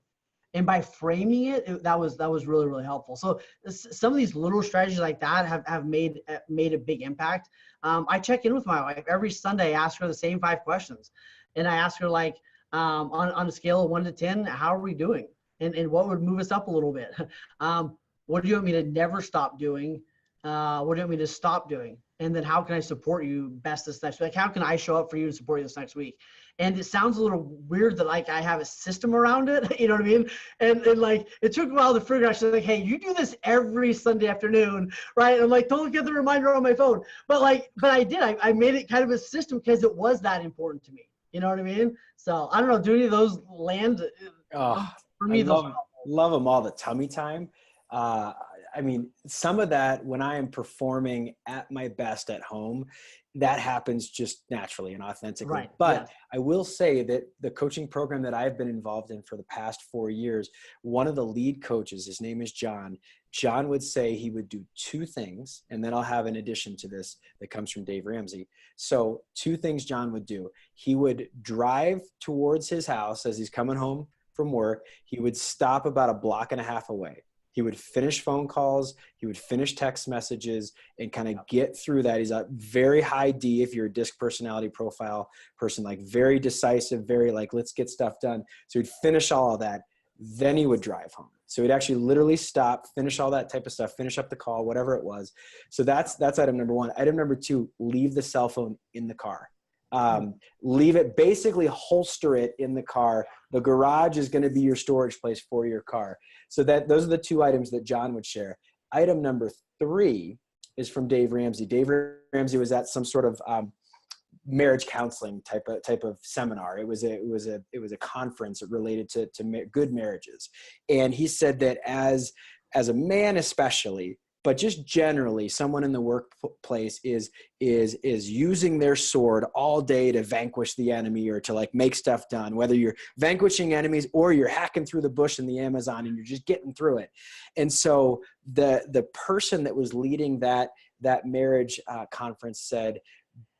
And by framing it, that was really, really helpful. So some of these little strategies like that have made a big impact. I check in with my wife every Sunday. I ask her the same 5 questions. And I ask her like, on a scale of 1 to 10, how are we doing? And what would move us up a little bit? What do you want me to never stop doing? What do you want me to stop doing? And then how can I support you best this next week? Like, how can I show up for you and support you this next week? And it sounds a little weird that like I have a system around it, you know what I mean? And like, it took a while to figure out, she's like, hey, you do this every Sunday afternoon, right? And I'm like, don't get the reminder on my phone. But I did, I made it kind of a system because it was that important to me. You know what I mean? So I don't know, do any of those land? For me,
love them all. The tummy time. I mean, some of that when I am performing at my best at home, that happens just naturally and authentically.
Right.
But
yes.
I will say that the coaching program that I've been involved in for the past 4 years, one of the lead coaches, his name is John. John would say he would do 2 things, and then I'll have an addition to this that comes from Dave Ramsey. So 2 things John would do. He would drive towards his house as he's coming home from work. He would stop about a block and a half away. He would finish phone calls. He would finish text messages and kind of get through that. He's a very high D if you're a disc personality profile person, like very decisive, very like, let's get stuff done. So he'd finish all of that. Then he would drive home. So he'd actually literally stop, finish all that type of stuff, finish up the call, whatever it was. So that's item number 1. Item number 2, leave the cell phone in the car. Leave it, basically holster it in the car. The garage is going to be your storage place for your car. So those are the 2 items that John would share. Item number 3 is from Dave Ramsey. Dave Ramsey was at some sort of marriage counseling type of seminar. It was a conference related to good marriages. And he said that as a man, especially, but just generally someone in the workplace is using their sword all day to vanquish the enemy or to like make stuff done, whether you're vanquishing enemies or you're hacking through the bush in the Amazon and you're just getting through it. And so the person that was leading that marriage conference said,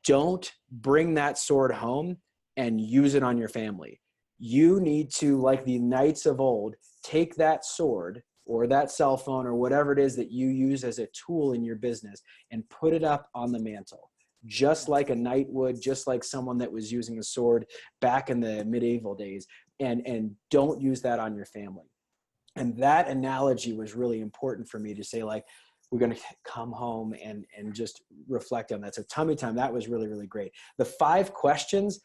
don't bring that sword home and use it on your family. You need to, like the knights of old, take that sword or that cell phone or whatever it is that you use as a tool in your business and put it up on the mantle, just like a knight would, just like someone that was using a sword back in the medieval days, and don't use that on your family. And that analogy was really important for me to say, like, we're going to come home and just reflect on that. So tummy time, that was really, really great. The 5 questions,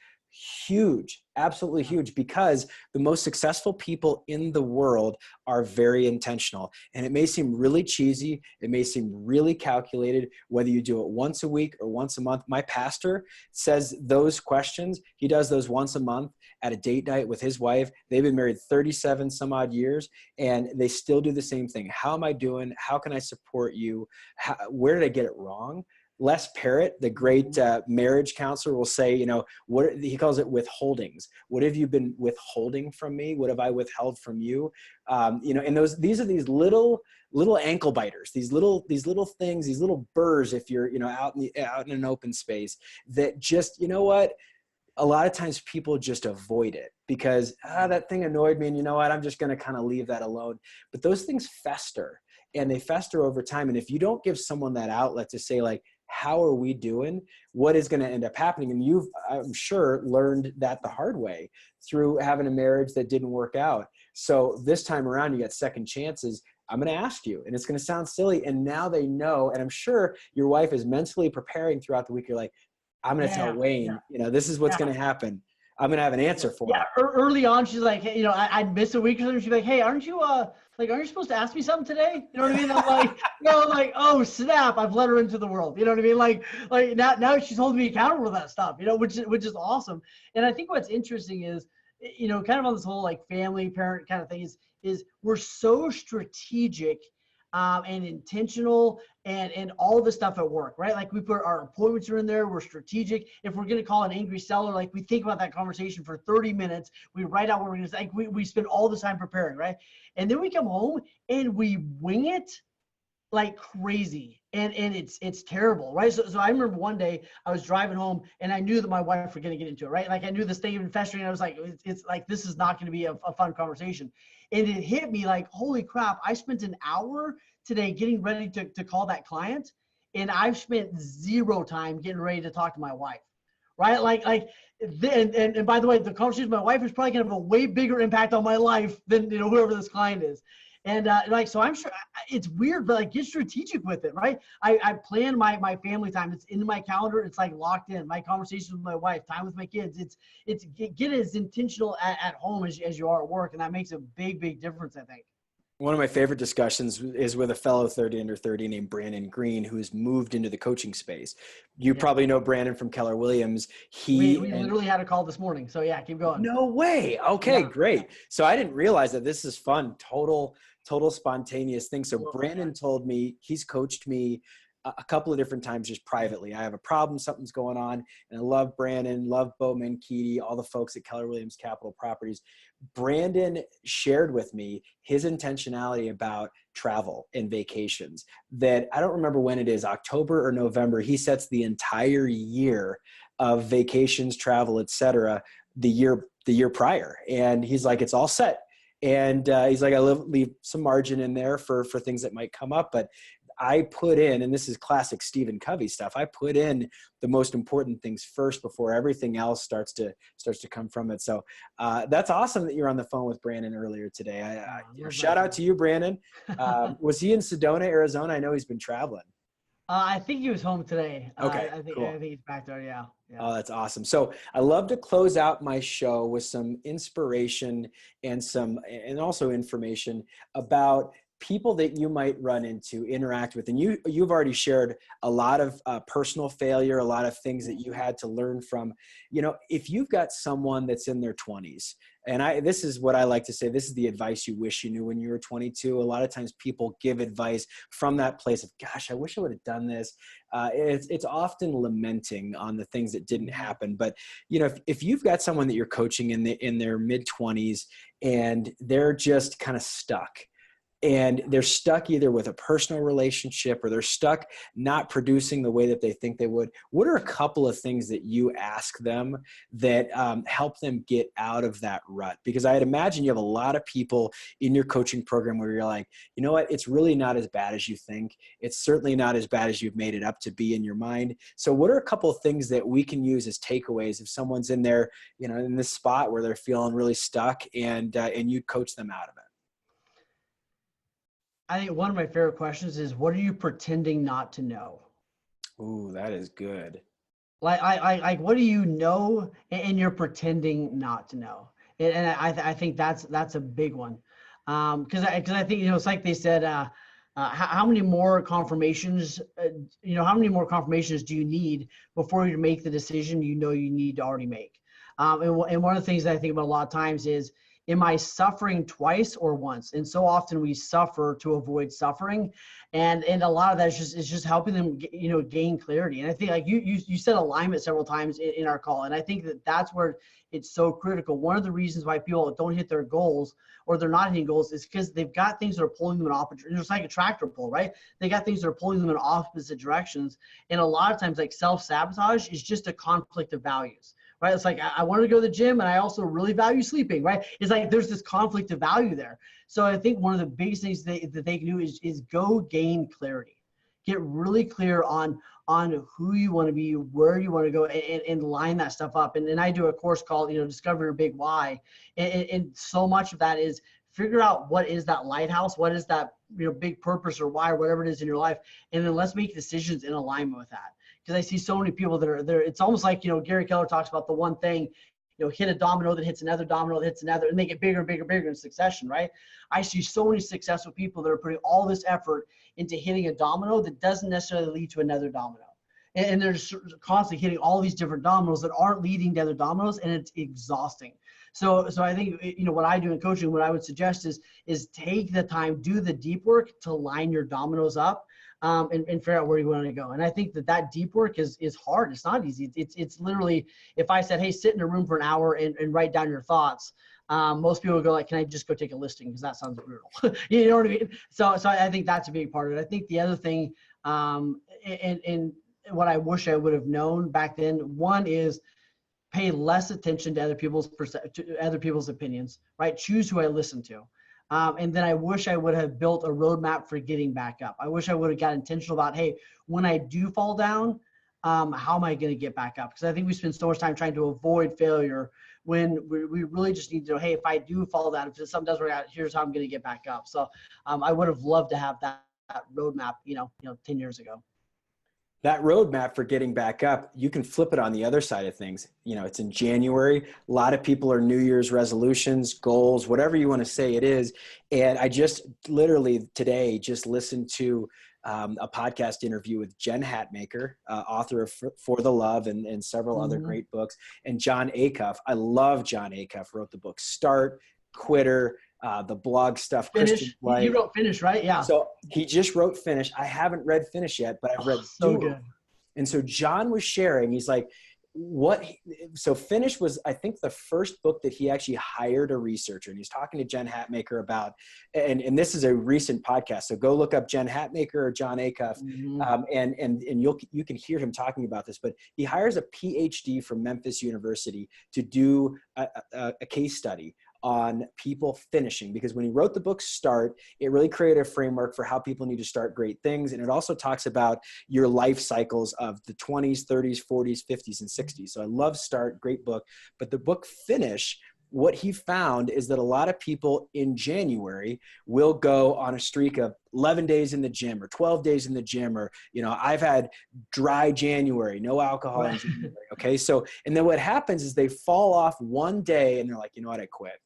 huge, absolutely huge, because the most successful people in the world are very intentional. And it may seem really cheesy. It may seem really calculated, whether you do it once a week or once a month. My pastor says those questions, he does those once a month at a date night with his wife. They've been married 37 some odd years, and they still do the same thing. How am I doing? How can I support you? Where did I get it wrong? Les Parrott, the great marriage counselor, will say, you know, what he calls it withholdings. What have you been withholding from me? What have I withheld from you? You know, and these are these little ankle biters, these little things, these little burrs, if you're, you know, out in an open space, that just, you know what, a lot of times people just avoid it because that thing annoyed me, and you know what, I'm just going to kind of leave that alone. But those things fester, and they fester over time. And if you don't give someone that outlet to say, like, how are we doing? What is going to end up happening? And you've, I'm sure, learned that the hard way through having a marriage that didn't work out. So this time around, you get second chances. I'm going to ask you, and it's going to sound silly. And now they know. And I'm sure your wife is mentally preparing throughout the week. You're like, I'm going to tell Wayne, you know, this is what's going to happen. I'm going to have an answer for him.
Early on, she's like, hey, you know, I'd miss a week or something. She'd be like, hey, aren't you supposed to ask me something today? You know what I mean? I'm like, I'm like, oh snap, I've let her into the world. You know what I mean? Like now she's holding me accountable for that stuff, you know, which is awesome. And I think what's interesting is, you know, kind of on this whole like family parent kind of thing is we're so strategic and intentional and all the stuff at work, right? Like we put our appointments are in there. We're strategic. If we're going to call an angry seller, like we think about that conversation for 30 minutes. We write out what we're going to say. Like we spend all the time preparing, right? And then we come home and we wing it like crazy. And it's terrible, right? So I remember one day I was driving home and I knew that my wife was going to get into it, right? Like I knew this thing had been festering. And I was like, it's like, this is not going to be a fun conversation. And it hit me like, holy crap, I spent an hour today getting ready to call that client. And I've spent 0 time getting ready to talk to my wife, right? And by the way, the conversation with my wife is probably going to have a way bigger impact on my life than, you know, whoever this client is. And so I'm sure it's weird, but like get strategic with it, right? I plan my family time. It's in my calendar. It's like locked in. My conversations with my wife, time with my kids. It's get as intentional at home as you are at work. And that makes a big difference, I think.
One of my favorite discussions is with a fellow 30 under 30 named Brandon Green, who's moved into the coaching space. You probably know Brandon from Keller Williams.
We literally had a call this morning. So yeah, keep going.
No way. Okay, great. So I didn't realize that this is fun. Total spontaneous thing. So Brandon told me he's coached me a couple of different times just privately. I have a problem, something's going on, and I love Brandon, love Bo Mankitti, all the folks at Keller Williams Capital Properties. Brandon shared with me his intentionality about travel and vacations that I don't remember when it is, October or November. He sets the entire year of vacations, travel, etc. the year prior. And he's like, it's all set. And he's like, I leave some margin in there for things that might come up, but I put in, and this is classic Stephen Covey stuff, I put in the most important things first before everything else starts to come from it. So that's awesome that you're on the phone with Brandon earlier today. Shout out to you, Brandon. Was he in Sedona, Arizona? I know he's been traveling.
I think he was home today.
Okay,
cool. I think he's back there. Yeah.
Oh, that's awesome. So I love to close out my show with some inspiration and also information about people that you might run into, interact with, and you've already shared a lot of personal failure, a lot of things that you had to learn from, if you've got someone that's in their 20s, and this is what I like to say, this is the advice you wish you knew when you were 22. A lot of times people give advice from that place of, gosh, I wish I would have done this. It's often lamenting on the things that didn't happen. But, if you've got someone that you're coaching in their mid-20s and they're just kind of stuck, and they're stuck either with a personal relationship or they're stuck not producing the way that they think they would, what are a couple of things that you ask them that help them get out of that rut? Because I'd imagine you have a lot of people in your coaching program where you're like, you know what, it's really not as bad as you think. It's certainly not as bad as you've made it up to be in your mind. So what are a couple of things that we can use as takeaways if someone's in there, in this spot where they're feeling really stuck and you coach them out of it?
I think one of my favorite questions is, what are you pretending not to know?
Ooh, that is good.
Like what do you know and you're pretending not to know? And I think that's a big one. Because I think, it's like they said, how many more confirmations, how many more confirmations do you need before you make the decision you need to already make? And one of the things that I think about a lot of times is, am I suffering twice or once? And so often we suffer to avoid suffering, and a lot of that is just helping them, gain clarity. And I think, like you said alignment several times in our call, and I think that's where it's so critical. One of the reasons why people don't hit their goals or they're not hitting goals is because they've got things that are pulling them in opposite. It's like a tractor pull, right? They got things that are pulling them in opposite directions, and a lot of times, like self-sabotage is just a conflict of values. Right? It's like, I want to go to the gym and I also really value sleeping, right? It's like there's this conflict of value there. So I think one of the biggest things that they can do is go gain clarity. Get really clear on who you want to be, where you want to go, and line that stuff up. And I do a course called, Discover Your Big Why. And so much of that is figure out what is that lighthouse, what is that, big purpose or why, or whatever it is in your life. And then let's make decisions in alignment with that. Because I see so many people that are there. It's almost like, Gary Keller talks about the one thing, hit a domino that hits another domino that hits another, and they get bigger and bigger and bigger in succession, right? I see so many successful people that are putting all this effort into hitting a domino that doesn't necessarily lead to another domino. And they're just constantly hitting all these different dominoes that aren't leading to other dominoes, and it's exhausting. So I think, what I do in coaching, what I would suggest is take the time, do the deep work to line your dominoes up. And figure out where you want to go. And I think that deep work is hard. It's not easy. It's literally, if I said, hey, sit in a room for an hour and write down your thoughts, most people would go like, can I just go take a listing? Because that sounds brutal. You know what I mean? So I think that's a big part of it. I think the other thing, and what I wish I would have known back then, one is pay less attention to other people's opinions, right? Choose who I listen to. And then I wish I would have built a roadmap for getting back up. I wish I would have got intentional about, hey, when I do fall down, how am I going to get back up? Because I think we spend so much time trying to avoid failure when we really just need to know, hey, if I do fall down, if something doesn't work out, here's how I'm going to get back up. So I would have loved to have that roadmap, 10 years ago.
That roadmap for getting back up, you can flip it on the other side of things. It's in January. A lot of people are New Year's resolutions, goals, whatever you want to say it is. And I just literally today just listened to a podcast interview with Jen Hatmaker, author of For the Love and several other great books. And John Acuff. I love John Acuff, wrote the book Start, Quitter, the blog stuff.
Finish. You wrote Finish, right? Yeah.
So he just wrote Finish. I haven't read Finish yet, but I've read
so good.
And so John was sharing, he's like, so Finish was, I think, the first book that he actually hired a researcher. And he's talking to Jen Hatmaker about, and this is a recent podcast. So go look up Jen Hatmaker or John Acuff. And you can hear him talking about this, but he hires a PhD from Memphis University to do a case study on people finishing, because when he wrote the book Start, it really created a framework for how people need to start great things. And it also talks about your life cycles of the 20s, 30s, 40s, 50s, and 60s. So I love Start, great book. But the book Finish, what he found is that a lot of people in January will go on a streak of 11 days in the gym or 12 days in the gym, or, I've had dry January, no alcohol in January. Okay. So, and then what happens is they fall off one day and they're like, you know what, I quit.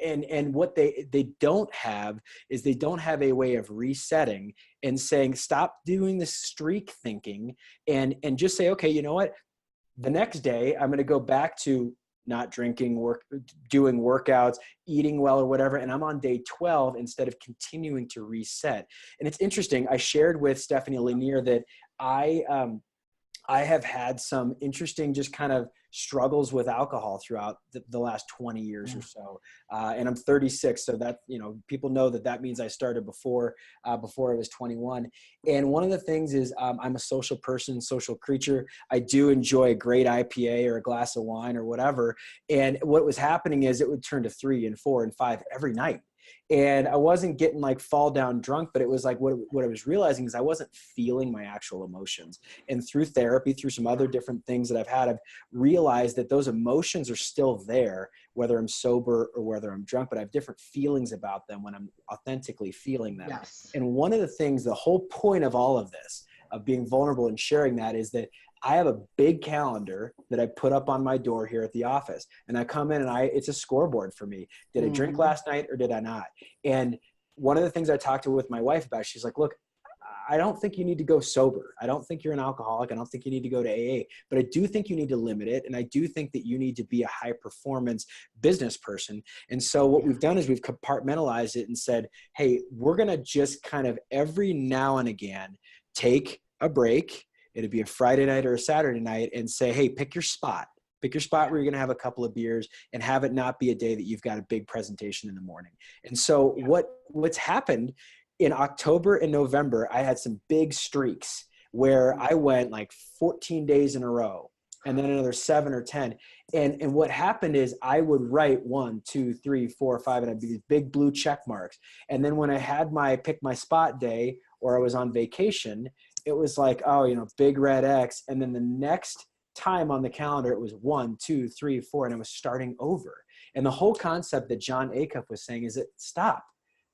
and what they don't have is they don't have a way of resetting and saying, stop doing the streak thinking and just say, okay, you know what? The next day I'm going to go back to not drinking, doing workouts, eating well or whatever. And I'm on day 12 instead of continuing to reset. And it's interesting. I shared with Stephanie Lanier that I have had some interesting just kind of struggles with alcohol throughout the last 20 years or so. And I'm 36. So that, people know that means I started before I was 21. And one of the things is I'm a social person, social creature. I do enjoy a great IPA or a glass of wine or whatever. And what was happening is it would turn to 3 and 4 and 5 every night. And I wasn't getting like fall down drunk, but it was like what I was realizing is I wasn't feeling my actual emotions. And through therapy, through some other different things that I've had, I've realized that those emotions are still there, whether I'm sober or whether I'm drunk, but I have different feelings about them when I'm authentically feeling them.
Yes.
And one of the things, the whole point of all of this, of being vulnerable and sharing that, is that I have a big calendar that I put up on my door here at the office, and I come in and it's a scoreboard for me. Did I drink last night or did I not? And one of the things I talked to with my wife about, she's like, look, I don't think you need to go sober. I don't think you're an alcoholic. I don't think you need to go to AA, but I do think you need to limit it. And I do think that you need to be a high performance business person. And so what we've done is we've compartmentalized it and said, hey, we're going to just kind of every now and again, take a break. It'd be a Friday night or a Saturday night and say, hey, pick your spot where you're going to have a couple of beers and have it not be a day that you've got a big presentation in the morning. And so what's happened in October and November, I had some big streaks where I went like 14 days in a row and then another 7 or 10. And what happened is I would write 1, 2, 3, 4, 5, and I'd be these big blue check marks. And then when I had my pick my spot day or I was on vacation, it was like, big red X. And then the next time on the calendar, it was 1, 2, 3, 4, and I was starting over. And the whole concept that John Acuff was saying is that stop.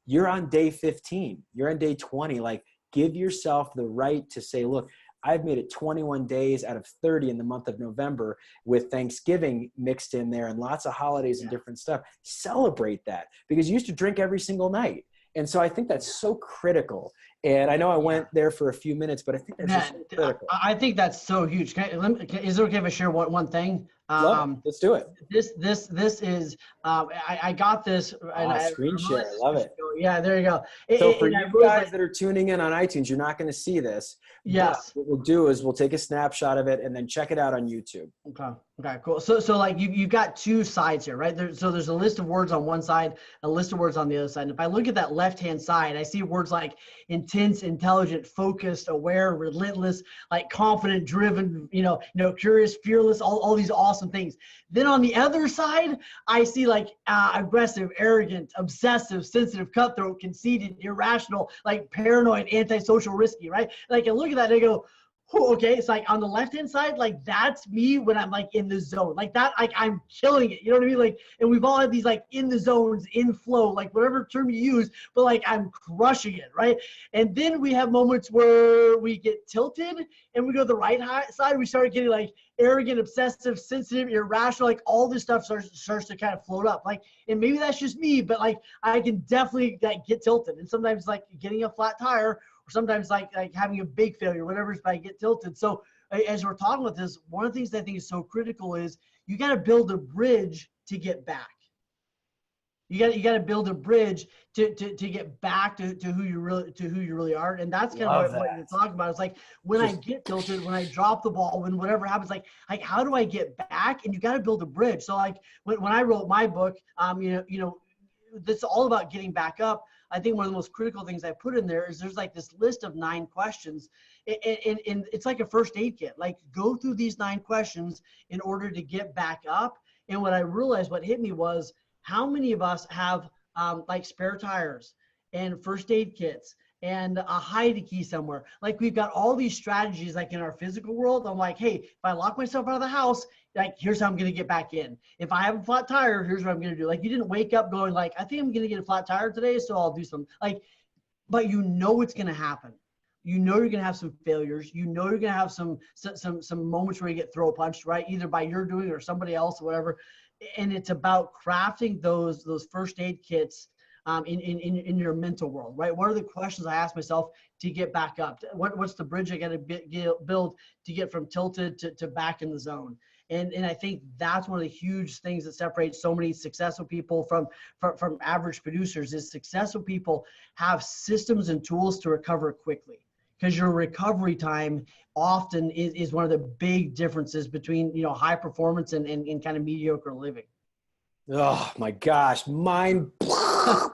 You're on day 15. You're on day 20. Like, give yourself the right to say, look, I've made it 21 days out of 30 in the month of November with Thanksgiving mixed in there and lots of holidays and different stuff. Celebrate that, because you used to drink every single night. And so I think that's so critical. And I know I went there for a few minutes, but I think that's just so critical.
I think that's so huge. Is it okay if I share one thing?
Let's do it.
This is, I got this.
Screen share, I love it.
Yeah, there you go.
So for you guys that are tuning in on iTunes, you're not going to see this.
Yes.
What we'll do is we'll take a snapshot of it and then check it out on YouTube.
Okay, cool. So like you've got two sides here, right? So there's a list of words on one side, a list of words on the other side. And if I look at that left-hand side, I see words like intense, intelligent, focused, aware, relentless, like confident, driven, curious, fearless, all these awesome things. Then on the other side, I see like aggressive, arrogant, obsessive, sensitive, cutthroat, conceited, irrational, like paranoid, antisocial, risky, right? Like I look at that and I go, okay, it's like on the left-hand side, like that's me when I'm like in the zone, like that, like I'm killing it, you know what I mean? Like, and we've all had these like in the zones, in flow, like whatever term you use, but like I'm crushing it, right? And then we have moments where we get tilted and we go to the right side, we start getting like arrogant, obsessive, sensitive, irrational, like all this stuff starts to kind of float up. Like, and maybe that's just me, but like I can definitely like get tilted. And sometimes like getting a flat tire, or sometimes like having a big failure, whatever, if I get tilted. So as we're talking about this, one of the things that I think is so critical is you got to build a bridge to get back. You got to build a bridge to get back to who you really are. And that's kind of what you're talking about. It's like when I get tilted, when I drop the ball, when whatever happens, like how do I get back? And you got to build a bridge. So like when I wrote my book, this is all about getting back up. I think one of the most critical things I put in there is there's like this list of 9 questions, and it's like a first aid kit. Like go through these 9 questions in order to get back up. And what I realized, what hit me was how many of us have like spare tires and first aid kits and a hide key somewhere. Like we've got all these strategies like in our physical world. I'm like, hey, if I lock myself out of the house, like here's how I'm going to get back in. If I have a flat tire, here's what I'm going to do. Like you didn't wake up going like, I think I'm going to get a flat tire today, so I'll do something. Like, but you know it's going to happen. You know you're going to have some failures. You know you're going to have some moments where you get throw punched, right? Either by your doing or somebody else or whatever. and it's about crafting those first aid kits in your mental world, right? What are the questions I ask myself to get back up? What's the bridge I got to build to get from tilted to back in the zone? And I think that's one of the huge things that separates so many successful people from average producers is successful people have systems and tools to recover quickly, because your recovery time often is one of the big differences between, you know, high performance and kind of mediocre living.
Oh my gosh, mind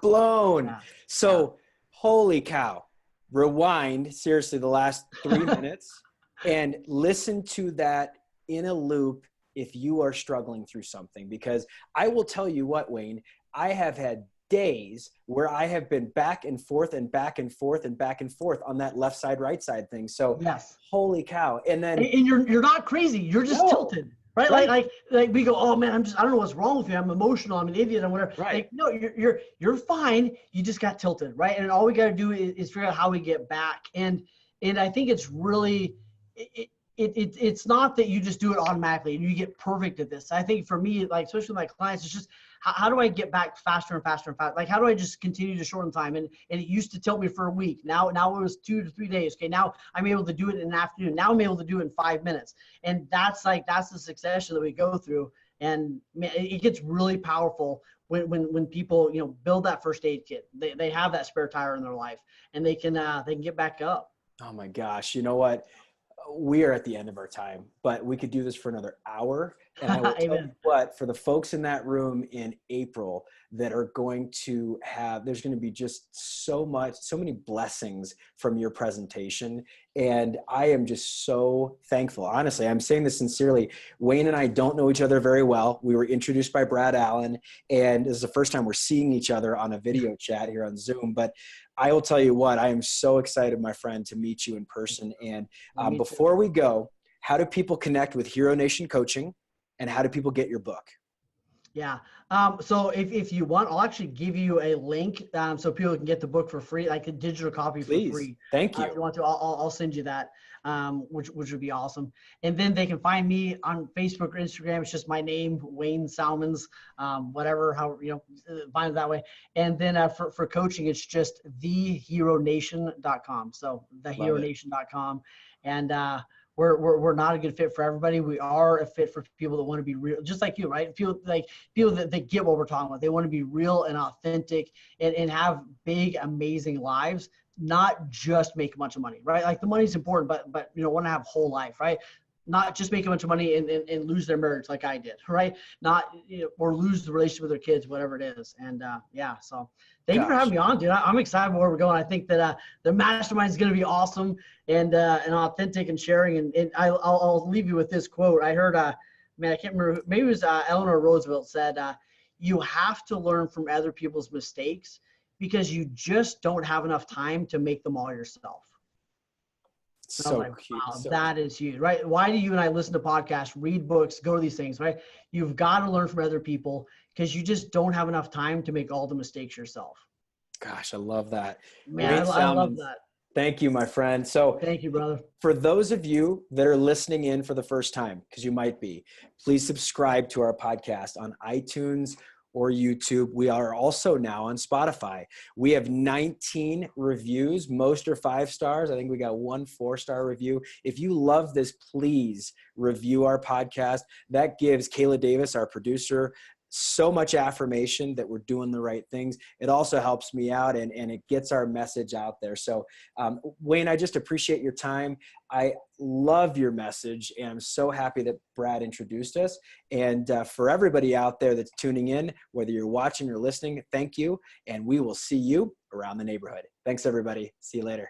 blown.
Yeah.
So, holy cow. Rewind, seriously, the last 3 minutes and listen to that in a loop if you are struggling through something. Because I will tell you what, Wayne, I have had days where I have been back and forth and back and forth and back and forth on that left side, right side thing. So,
yes.
Holy cow. And then
and you're not crazy. You're just tilted. Right? Like we go, oh man, I don't know what's wrong with you. I'm emotional. I'm an idiot. I'm whatever.
Right.
Like, no, you're fine. You just got tilted, right? And all we got to do is figure out how we get back. And I think it's really, it's not that you just do it automatically and you get perfect at this. I think for me, like especially with my clients, it's just how do I get back faster and faster and faster? Like how do I just continue to shorten time? And it used to tilt me for a week. Now it was 2 to 3 days. Okay, now I'm able to do it in an afternoon. Now I'm able to do it in 5 minutes. And that's the succession that we go through. And it gets really powerful when people, you know, build that first aid kit. They have that spare tire in their life and they can get back up.
Oh my gosh, you know what? We are at the end of our time, but we could do this for another hour. And I will tell you what, for the folks in that room in April that are going to have, there's going to be just so many blessings from your presentation. And I am just so thankful. Honestly, I'm saying this sincerely. Wayne and I don't know each other very well. We were introduced by Brad Allen, and this is the first time we're seeing each other on a video chat here on Zoom. But I will tell you what, I am so excited, my friend, to meet you in person. And before we go, how do people connect with Hero Nation Coaching, and how do people get your book?
Yeah. So if you want, I'll actually give you a link so people can get the book for free, like a digital copy for free.
Thank you.
If you want to, I'll send you that, which would be awesome. And then they can find me on Facebook or Instagram. It's just my name, Wayne Salmans, whatever, how, you know, find it that way. And then for coaching, it's just theheronation.com. So theheronation.com. And we're not a good fit for everybody. We are a fit for people that want to be real, just like you, right? People that they get what we're talking about. They want to be real and authentic and have big, amazing lives, not just make a bunch of money, right? Like the money's important, but you know, want to have a whole life, right? Not just make a bunch of money and lose their marriage like I did, right? Not, you know, or lose the relationship with their kids, whatever it is. And yeah, so thank you for having me on, dude. I'm excited where we're going. I think that the mastermind is going to be awesome and authentic and sharing. And I'll leave you with this quote. I heard, man, I can't remember, maybe it was Eleanor Roosevelt said, you have to learn from other people's mistakes because you just don't have enough time to make them all yourself.
So
like,
cute.
wow, that is huge, right? Why do you and I listen to podcasts, read books, go to these things, right? You've got to learn from other people because you just don't have enough time to make all the mistakes yourself.
Gosh, I love that.
Man, I love that.
Thank you, my friend. So
thank you, brother.
For those of you that are listening in for the first time, because you might be, please subscribe to our podcast on iTunes or YouTube. We are also now on Spotify. We have 19 reviews. Most are 5 stars. I think we got 1 4-star review. If you love this, please review our podcast. That gives Kayla Davis, our producer, so much affirmation that we're doing the right things. It also helps me out and it gets our message out there. So Wayne, I just appreciate your time. I love your message and I'm so happy that Brad introduced us. And for everybody out there that's tuning in, whether you're watching or listening, thank you. And we will see you around the neighborhood. Thanks everybody. See you later.